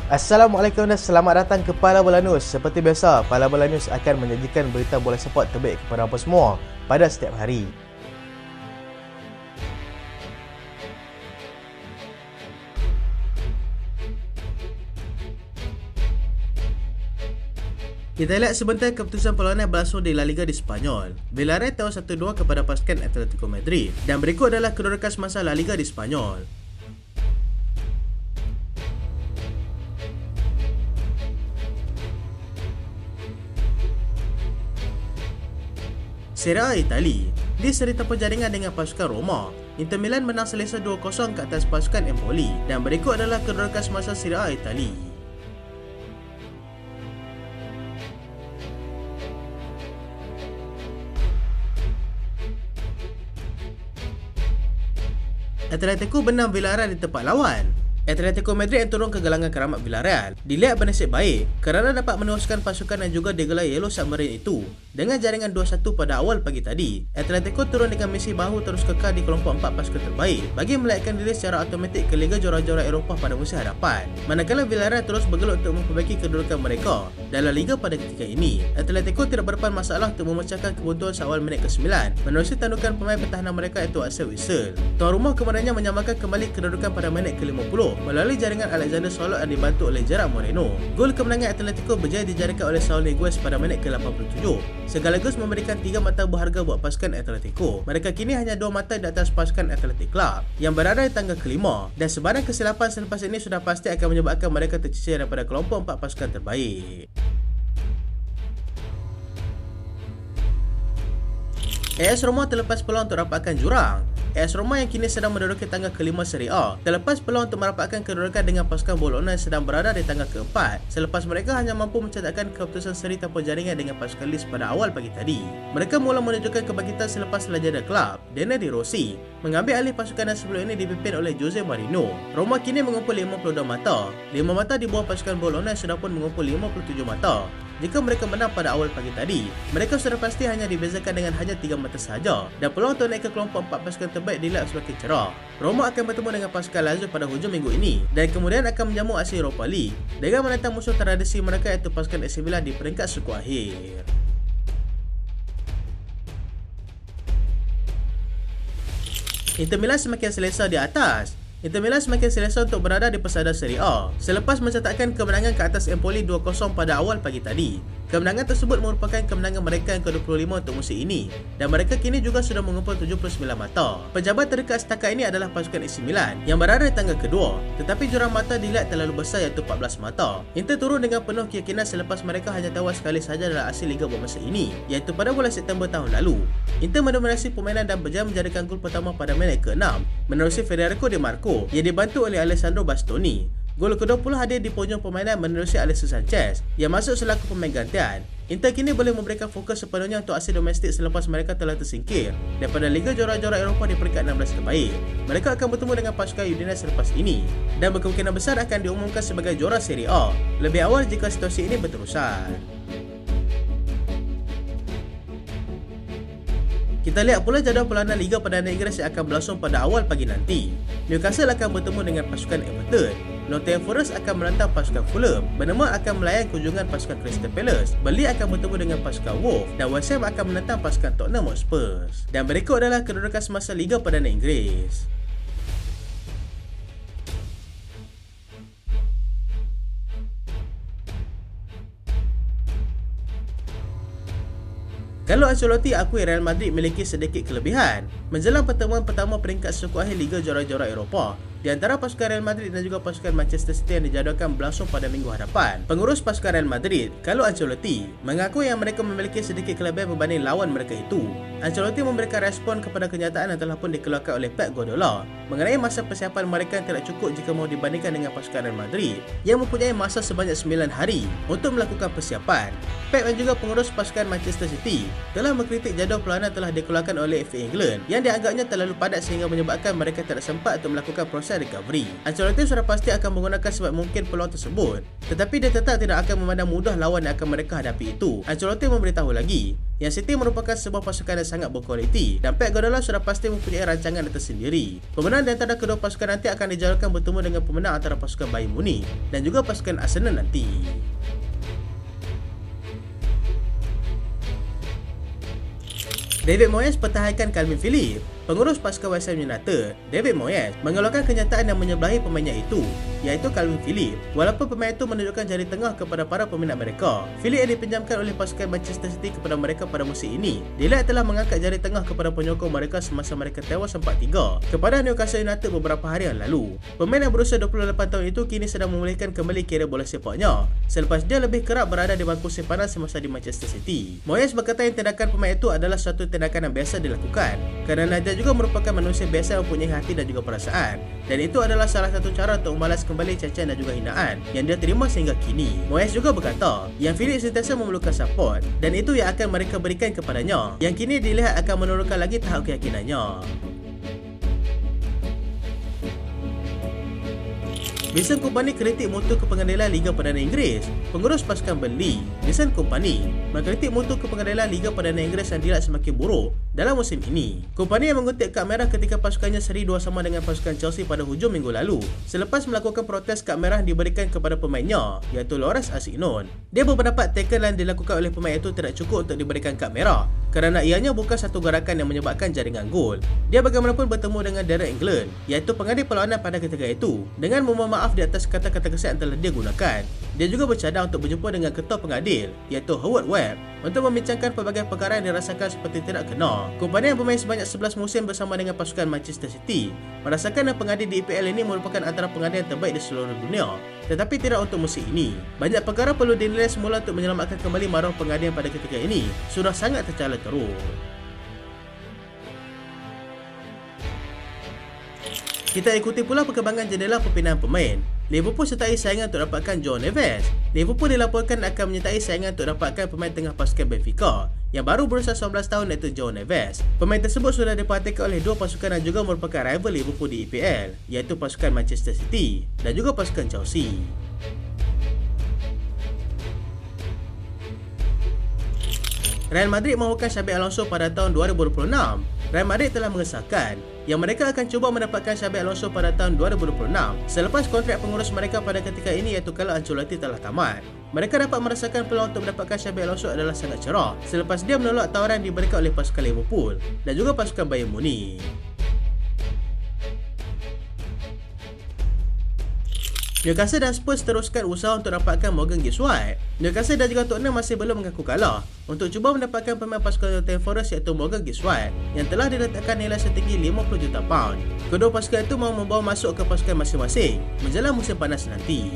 Assalamualaikum dan selamat datang ke Pala Bola News. Seperti biasa, Pala Bola News akan menyajikan berita bola sepak terbaik kepada anda semua pada setiap hari. Kita lihat sebentar keputusan perlawanan berlangsung di La Liga di Spanyol. Villarreal tewas 1-2 kepada pasukan Atletico Madrid. Dan berikut adalah kedudukan semasa La Liga di Spanyol. Serie A Itali, di seri tanpa jaringan dengan pasukan Roma. Inter Milan menang selesa 2-0 ke atas pasukan Empoli. Dan berikut adalah kedudukan semasa Serie A Itali. Atletico menang Villarreal di tempat lawan. Atletico Madrid yang turun ke galangan keramat Villarreal dilihat bernasib baik kerana dapat meneruskan pasukan yang juga digelar Yellow Submarine itu dengan jaringan 2-1 pada awal pagi tadi. Atletico turun dengan misi bahu terus kekal di kelompok 4 pasukan terbaik bagi melayakkan diri secara automatik ke Liga Juara-Juara Eropah pada musim hadapan. Manakala Villarreal terus bergelut untuk memperbaiki kedudukan mereka dalam Liga pada ketika ini. Atletico tidak berdepan masalah untuk memecahkan kebuntuan seawal minit ke-9 menerusi tandukan pemain pertahanan mereka iaitu Axel Witsel. Tuan rumah kemudiannya menyamakan kembali kedudukan pada minit ke-50 melalui jaringan Alexander Sørloth yang dibantu oleh Gerard Moreno. Gol kemenangan Atletico berjaya dijaringkan oleh Saul Niguez pada minit ke-87 sekaligus memberikan 3 mata berharga buat pasukan Atletico. Mereka kini hanya 2 mata di atas pasukan Athletic Club yang berada di tangga kelima, dan sebarang kesilapan selepas ini sudah pasti akan menyebabkan mereka tercicir daripada kelompok 4 pasukan terbaik. AS Roma terlepas peluang untuk rapatkan jurang. AS Roma yang kini sedang menduduki tangga kelima Serie A terlepas peluang untuk merapatkan kedudukan dengan pasukan Bologna yang sedang berada di tangga keempat selepas mereka hanya mampu mencatatkan keputusan seri tanpa jaringan dengan pasukan Leeds pada awal pagi tadi. Mereka mula menunjukkan kebangkitan selepas legenda klub Daniel De Rossi mengambil alih pasukan yang sebelum ini dipimpin oleh Jose Mourinho. Roma kini mengumpul 52 mata. 5 mata di bawah pasukan Bologna yang sudah pun mengumpul 57 mata. Jika mereka menang pada awal pagi tadi, mereka sudah pasti hanya dibezakan dengan hanya 3 mata sahaja dan peluang untuk naik ke kelompok 4 pasukan terbaik dilihat semakin cerah. Roma akan bertemu dengan pasukan Lazio pada hujung minggu ini dan kemudian akan menjamu Asia Europa League dengan menentang musuh tradisi mereka iaitu pasukan AC Milan di peringkat suku akhir. Inter Milan semakin selesa di atas. Inter Milan semakin selesa untuk berada di pesada Serie A selepas mencatatkan kemenangan ke atas Empoli 2-0 pada awal pagi tadi. Kemenangan tersebut merupakan kemenangan mereka yang ke-25 untuk musim ini dan mereka kini juga sudah mengumpul 79 mata. Pejabat terdekat setakat ini adalah pasukan AC Milan yang berada di tangga kedua, tetapi jurang mata dilihat terlalu besar iaitu 14 mata. Inter turun dengan penuh keyakinan selepas mereka hanya tewas sekali sahaja dalam aksi Liga bermasa ini iaitu pada bulan September tahun lalu. Inter mendominasi permainan dan berjaya menjadikan gol pertama pada minit ke-6 menerusi Federico Di Marco yang dibantu oleh Alessandro Bastoni. Gol kedua pula hadir di pojok permainan menerusi Alexis Sanchez yang masuk selaku pemain gantian. Inter kini boleh memberikan fokus sepenuhnya untuk aksi domestik selepas mereka telah tersingkir daripada Liga Juara-Juara Eropah di peringkat 16 terbaik. Mereka akan bertemu dengan pasukan Udinese selepas ini dan berkemungkinan besar akan diumumkan sebagai juara Serie A lebih awal jika situasi ini berterusan. Kita lihat pula jadual perlawanan Liga Perdana Inggeris yang akan berlangsung pada awal pagi nanti. Newcastle akan bertemu dengan pasukan Everton. Nottingham Forest akan menantang pasukan Fulham. Bournemouth akan melayan kunjungan pasukan Crystal Palace. Burnley akan bertemu dengan pasukan Wolves dan West Ham akan menantang pasukan Tottenham Hotspur. Dan berikut adalah kedudukan semasa Liga Perdana Inggeris. Carlo Ancelotti akui Real Madrid memiliki sedikit kelebihan menjelang pertemuan pertama peringkat suku akhir Liga Juara-Juara Eropah di antara pasukan Real Madrid dan juga pasukan Manchester City yang dijadualkan berlangsung pada minggu hadapan. Pengurus pasukan Real Madrid, Carlo Ancelotti, mengaku yang mereka memiliki sedikit kelebihan berbanding lawan mereka itu. Ancelotti memberikan respon kepada kenyataan yang telah pun dikeluarkan oleh Pep Guardiola mengenai masa persiapan mereka yang tidak cukup jika mahu dibandingkan dengan pasukan Real Madrid yang mempunyai masa sebanyak 9 hari untuk melakukan persiapan. Pep dan juga pengurus pasukan Manchester City telah mengkritik jadual perlawanan telah dikeluarkan oleh FA England yang dianggapnya terlalu padat sehingga menyebabkan mereka tidak sempat untuk melakukan proses recovery. Ancelotti sudah pasti akan menggunakan sebab mungkin peluang tersebut, tetapi dia tetap tidak akan memandang mudah lawan yang akan mereka hadapi itu. Ancelotti memberitahu lagi, yang City merupakan sebuah pasukan yang sangat berkualiti dan Pep Guardiola sudah pasti mempunyai rancangan tersendiri. Pemenang di antara kedua pasukan nanti akan dijadwalkan bertemu dengan pemenang antara pasukan Bayern Munich dan juga pasukan Arsenal nanti. David Moyes pertahankan Calvin Phillips. Pengurus pasukan West Ham United, David Moyes, mengeluarkan kenyataan yang menyebelahi pemainnya itu, iaitu Calvin Phillips. Walaupun pemain itu menunjukkan jari tengah kepada para peminat mereka, Phillips yang dipinjamkan oleh pasukan Manchester City kepada mereka pada musim ini, dilihat telah mengangkat jari tengah kepada penyokong mereka semasa mereka tewas 4-3 kepada Newcastle United beberapa hari yang lalu. Pemain yang berusia 28 tahun itu kini sedang memulihkan kembali karier bola sepaknya selepas dia lebih kerap berada di bangku simpanan semasa di Manchester City. Moyes berkata yang tindakan pemain itu adalah suatu tindakan yang biasa dilakukan kerana dia juga merupakan manusia biasa yang mempunyai hati dan juga perasaan, dan itu adalah salah satu cara untuk membalas kembali cacian dan juga hinaan yang dia terima sehingga kini. Moyes juga berkata yang Phillips sentiasa memerlukan support dan itu yang akan mereka berikan kepadanya, yang kini dilihat akan menurunkan lagi tahap keyakinannya. Vincent Kompany kritik mutu ke pengadilan Liga Perdana Inggeris. Pengurus pasukan Burnley, Vincent Kompany, mengkritik mutu ke pengadilan Liga Perdana Inggeris yang dilihat semakin buruk dalam musim ini. Kompany yang mengutip kad merah ketika pasukannya seri 2 sama dengan pasukan Chelsea pada hujung minggu lalu selepas melakukan protes kad merah diberikan kepada pemainnya, iaitu Lawrence Asignon. Dia berpendapat tackle yang dilakukan oleh pemain itu tidak cukup untuk diberikan kad merah kerana ianya bukan satu gerakan yang menyebabkan jaringan gol. Dia bagaimanapun bertemu dengan Darren England, iaitu pengadil perlawanan pada ketika itu, dengan memohon maaf di atas kata-kata kesat yang telah dia gunakan. Dia juga bercadang untuk berjumpa dengan ketua pengadil, iaitu Howard Webb, untuk membincangkan pelbagai perkara yang dirasakan seperti tidak kena. Kompany yang bermain sebanyak 11 musim bersama dengan pasukan Manchester City merasakan yang pengadil di EPL ini merupakan antara pengadil yang terbaik di seluruh dunia, tetapi tidak untuk musim ini. Banyak perkara perlu dinilai semula untuk menyelamatkan kembali maruah pengadil pada ketika ini sudah sangat tercela teruk. Kita ikuti pula perkembangan jendela perpindahan pemain. Liverpool sertai saingan untuk dapatkan João Neves. Liverpool dilaporkan akan menyertai saingan untuk dapatkan pemain tengah pasukan Benfica yang baru berusia 19 tahun iaitu João Neves. Pemain tersebut sudah diperhatikan oleh dua pasukan yang juga merupakan rival Liverpool di EPL, iaitu pasukan Manchester City dan juga pasukan Chelsea. Real Madrid mahukan Xabi Alonso pada tahun 2026. Real Madrid telah mengesahkan yang mereka akan cuba mendapatkan Xabi Alonso pada tahun 2026 selepas kontrak pengurus mereka pada ketika ini iaitu Carlo Ancelotti telah tamat. Mereka dapat merasakan peluang untuk mendapatkan Xabi Alonso adalah sangat cerah selepas dia menolak tawaran diberikan oleh pasukan Liverpool dan juga pasukan Bayern Munich. Newcastle dan Spurs teruskan usaha untuk dapatkan Morgan Gibbs White. Newcastle dan juga Tottenham masih belum mengaku kalah untuk cuba mendapatkan pemain pasukan Nottingham Forest iaitu Morgan Gibbs White yang telah diletakkan nilai setinggi 50 juta pound. Kedua pasukan itu mahu membawa masuk ke pasukan masing-masing menjelang musim panas nanti.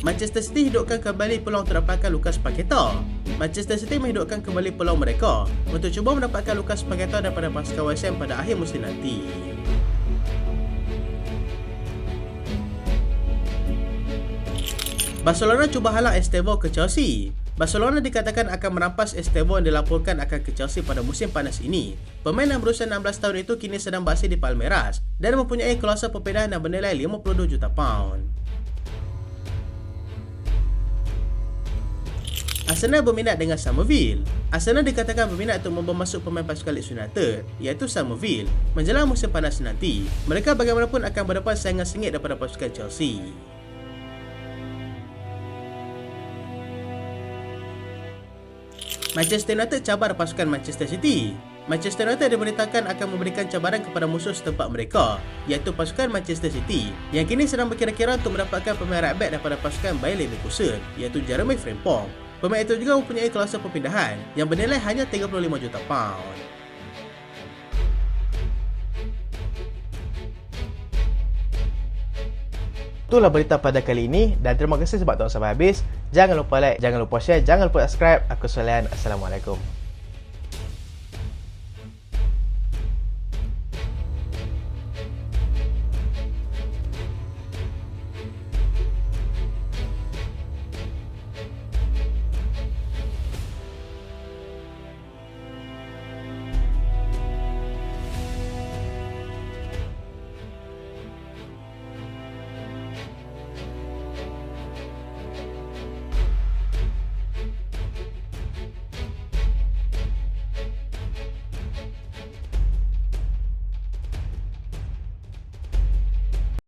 Manchester City hidupkan kembali peluang untuk dapatkan Lucas Paqueta. Manchester City menghidupkan kembali peluang mereka untuk cuba mendapatkan Lucas Paqueta daripada pasukan West Ham pada akhir musim nanti. Barcelona cuba halang Estevao ke Chelsea. Barcelona dikatakan akan merampas Estevao yang dilaporkan akan ke Chelsea pada musim panas ini. Pemain yang berusia 16 tahun itu kini sedang beraksi di Palmeiras dan mempunyai klausul perpindahan yang bernilai 52 juta pound. Arsenal berminat dengan Summerville. Arsenal dikatakan berminat untuk membawa masuk pemain pasukan Leeds United, iaitu Summerville, menjelang musim panas nanti. Mereka bagaimanapun akan berdepan saingan sengit daripada pasukan Chelsea. Manchester United cabar pasukan Manchester City. Manchester United diberitakan akan memberikan cabaran kepada musuh setempat mereka, iaitu pasukan Manchester City, yang kini sedang berkira-kira untuk mendapatkan pemain right back daripada pasukan Bayer Leverkusen, iaitu Jeremy Frimpong. Pemain itu juga mempunyai klausul perpindahan yang bernilai hanya 35 juta pound. Itulah berita pada kali ini dan terima kasih sebab tonton sampai habis. Jangan lupa like, jangan lupa share, jangan lupa subscribe. Aku Solian. Assalamualaikum.